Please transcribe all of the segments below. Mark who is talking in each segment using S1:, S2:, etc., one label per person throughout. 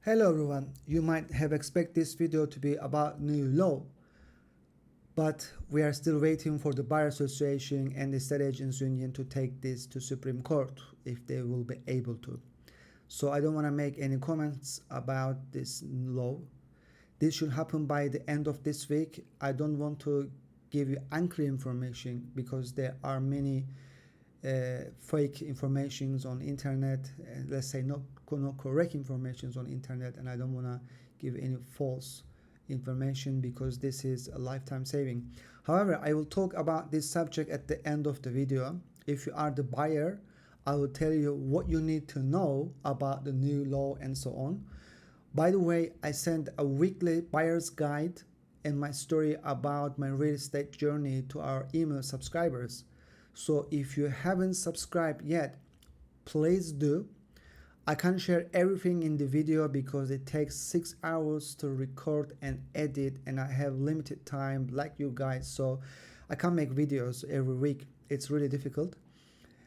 S1: Hello everyone, you might have expected this video to be about new law, but we are still waiting for the Bar Association and the State Agents Union to take this to Supreme Court if they will be able to. So I don't want to make any comments about this law. This should happen by the end of this week. I don't want to give you unclear information because there are many fake informations on internet, let's say not correct informations on internet, and I don't want to give any false information because this is a lifetime saving. However, I will talk about this subject at the end of the video. If you are the buyer, I will tell you what you need to know about the new law and so on. By the way, I sent a weekly buyer's guide and my story about my real estate journey to our email subscribers. So if you haven't subscribed yet, please do. I can't share everything in the video because it takes 6 hours to record and edit, and I have limited time like you guys, so I can't make videos every week. It's really difficult.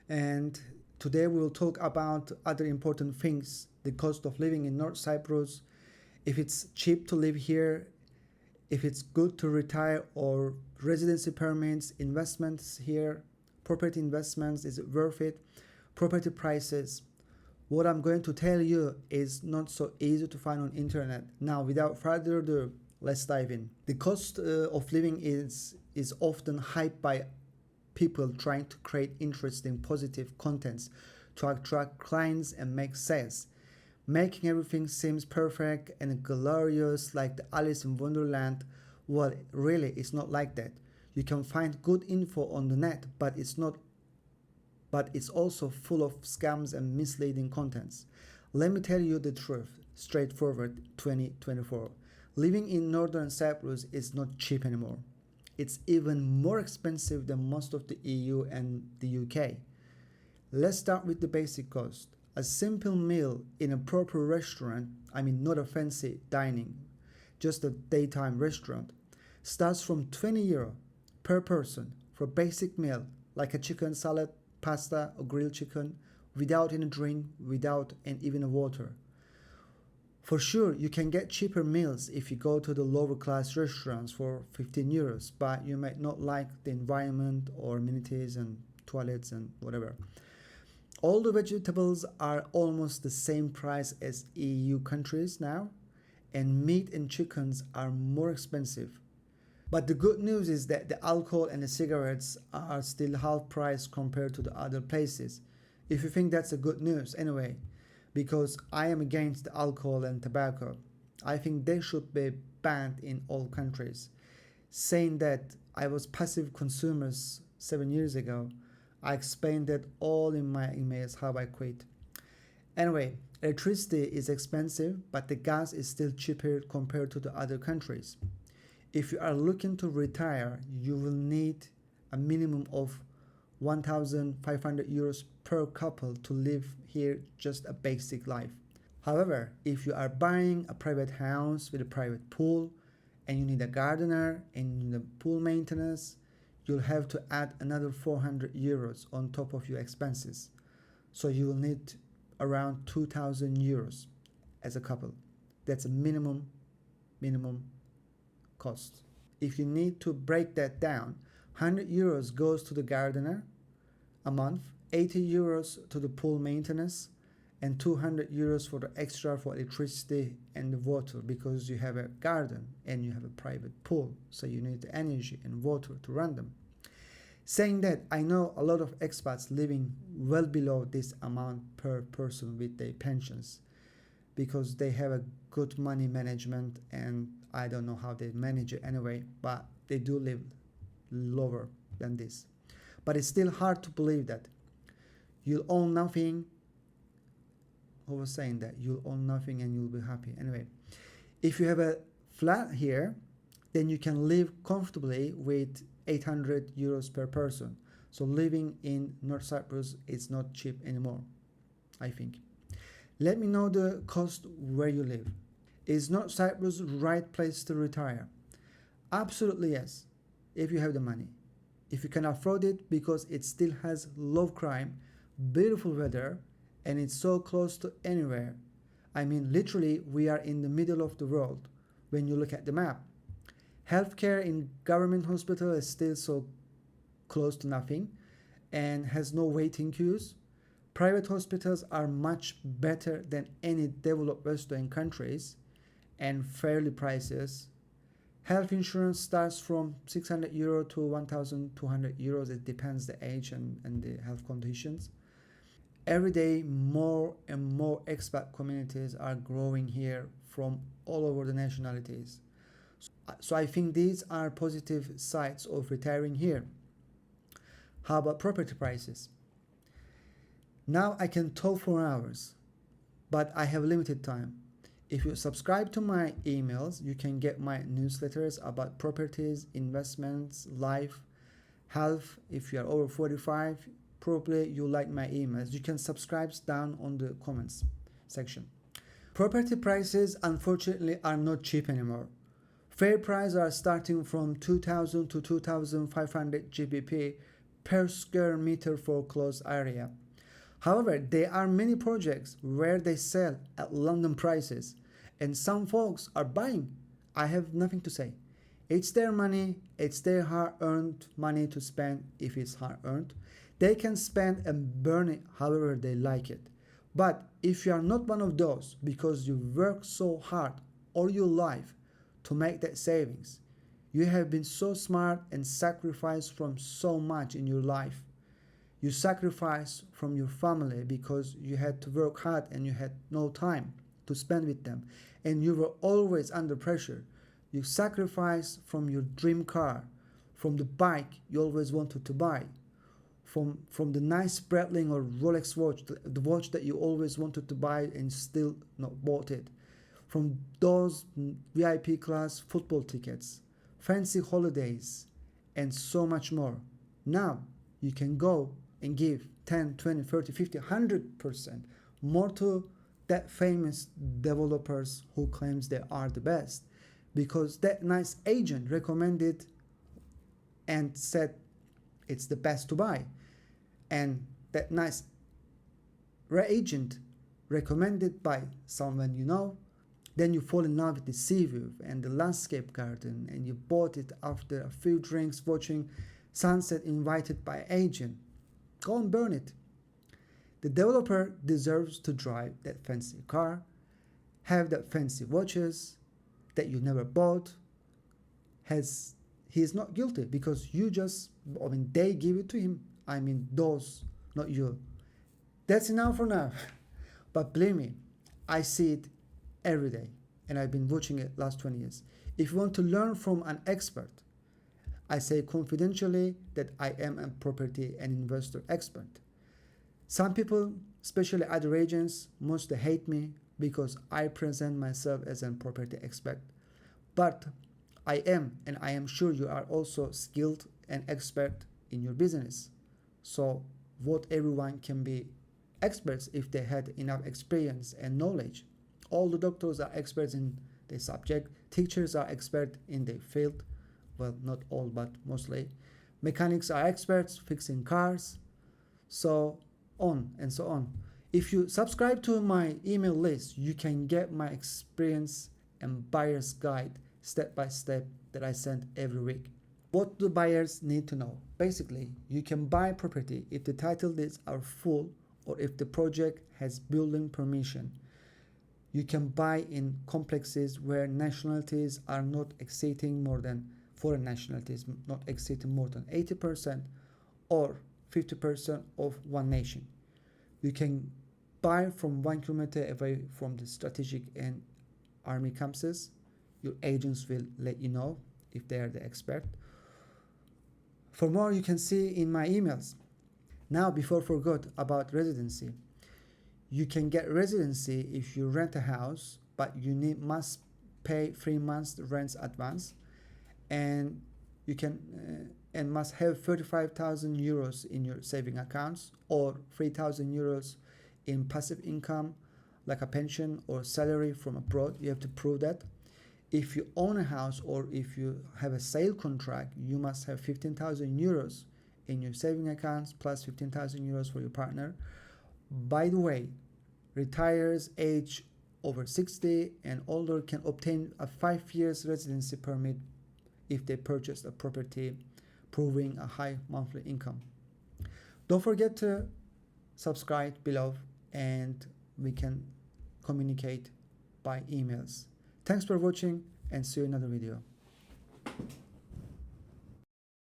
S1: And today we will talk about other important things: the cost of living in North Cyprus, if it's cheap to live here, if it's good to retire, or residency permits, investments here, property investments, is it worth it, property prices. What I'm going to tell you is not so easy to find on internet. Now, without further ado, let's dive in. The cost of living is often hyped by people trying to create interesting, positive contents to attract clients and make sales, making everything seems perfect and glorious like the Alice in Wonderland. Well, really, it's not like that. You can find good info on the net, but it's also full of scams and misleading contents. Let me tell you the truth, straightforward 2024. Living in Northern Cyprus is not cheap anymore. It's even more expensive than most of the EU and the UK. Let's start with the basic cost. A simple meal in a proper restaurant, I mean not a fancy dining, just a daytime restaurant, starts from €20 per person for a basic meal like a chicken salad, pasta or grilled chicken, without any drink, without even a water. For sure, you can get cheaper meals if you go to the lower class restaurants for €15, but you might not like the environment or amenities and toilets and whatever. All the vegetables are almost the same price as EU countries now, and meat and chickens are more expensive. But the good news is that the alcohol and the cigarettes are still half price compared to the other places. If you think that's a good news, anyway, because I am against the alcohol and tobacco. I think they should be banned in all countries. Saying that I was passive consumers 7 years ago, I explained that all in my emails how I quit. Anyway, electricity is expensive, but the gas is still cheaper compared to the other countries. If you are looking to retire, you will need a minimum of €1,500 per couple to live here just a basic life. However, if you are buying a private house with a private pool and you need a gardener and you need a pool maintenance, you'll have to add another €400 on top of your expenses. So you will need around €2,000 as a couple. That's a minimum cost. If you need to break that down, €100 goes to the gardener a month, €80 to the pool maintenance, and €200 for the extra for electricity and the water, because you have a garden and you have a private pool, so you need the energy and water to run them. Saying that, I know a lot of expats living well below this amount per person with their pensions, because they have a good money management, and I don't know how they manage it anyway, but they do live lower than this. But it's still hard to believe that you'll own nothing. Who was saying that? You'll own nothing and you'll be happy. Anyway, if you have a flat here, then you can live comfortably with €800 per person. So living in North Cyprus is not cheap anymore, I think. Let me know the cost where you live. Is North Cyprus the right place to retire? Absolutely yes, if you have the money. If you can afford it, because it still has low crime, beautiful weather, and it's so close to anywhere. I mean, literally, we are in the middle of the world when you look at the map. Healthcare in government hospital is still so close to nothing and has no waiting queues. Private hospitals are much better than any developed Western countries and fairly prices. Health insurance starts from 600 euro to 1,200 euros. It depends the age and the health conditions. Every day, more and more expat communities are growing here from all over the nationalities. So I think these are positive sides of retiring here. How about property prices? Now I can talk for hours, but I have limited time. If you subscribe to my emails, you can get my newsletters about properties, investments, life, health. If you are over 45, probably you like my emails. You can subscribe down on the comments section. Property prices unfortunately are not cheap anymore. Fair prices are starting from 2,000 to 2,500 GBP per square meter for closed area. However, there are many projects where they sell at London prices and some folks are buying. I have nothing to say. It's their money, it's their hard-earned money to spend if it's hard-earned. They can spend and burn it however they like it. But if you are not one of those because you work so hard all your life to make that savings, you have been so smart and sacrificed from so much in your life. You sacrifice from your family because you had to work hard and you had no time to spend with them and you were always under pressure. You sacrifice from your dream car, from the bike you always wanted to buy, from the nice Breitling or Rolex watch, the watch that you always wanted to buy and still not bought it, from those VIP class football tickets, fancy holidays, and so much more. Now you can go and give 10, 20, 30, 50, 100% more to that famous developers who claims they are the best because that nice agent recommended and said it's the best to buy, and that nice agent recommended by someone you know, then you fall in love with the sea view and the landscape garden and you bought it after a few drinks watching sunset invited by agent. Go and burn it. The developer deserves to drive that fancy car, have that fancy watches that you never bought. He is not guilty because they give it to him. Those, not you. That's enough for now. But believe me, I see it every day and I've been watching it last 20 years. If you want to learn from an expert, I say confidentially that I am a property and investor expert. Some people, especially other agents, mostly hate me because I present myself as a property expert. But I am, and I am sure you are also skilled and expert in your business. So what everyone can be experts if they had enough experience and knowledge. All the doctors are experts in their subject. Teachers are experts in their field. Well, not all, but mostly. Mechanics are experts fixing cars. So on and so on. If you subscribe to my email list, you can get my experience and buyer's guide step by step that I send every week. What do buyers need to know? Basically, you can buy property if the title deeds are full or if the project has building permission. You can buy in complexes where nationalities are not exceeding more than foreign nationalities, not exceeding more than 80% or 50% of one nation. You can buy from 1 kilometer away from the strategic and army campuses. Your agents will let you know if they are the expert. For more, you can see in my emails. Now, before I forgot about residency, you can get residency if you rent a house, but you must pay 3 months rent advance, and you can and must have 35,000 euros in your saving accounts or 3,000 euros in passive income like a pension or salary from abroad. You have to prove that. If you own a house or if you have a sale contract, you must have 15,000 euros in your saving accounts plus 15,000 euros for your partner. By the way, retires age over 60 and older can obtain a 5 years residency permit if they purchase a property proving a high monthly income. Don't forget to subscribe below and we can communicate by emails. Thanks for watching and see you in another video.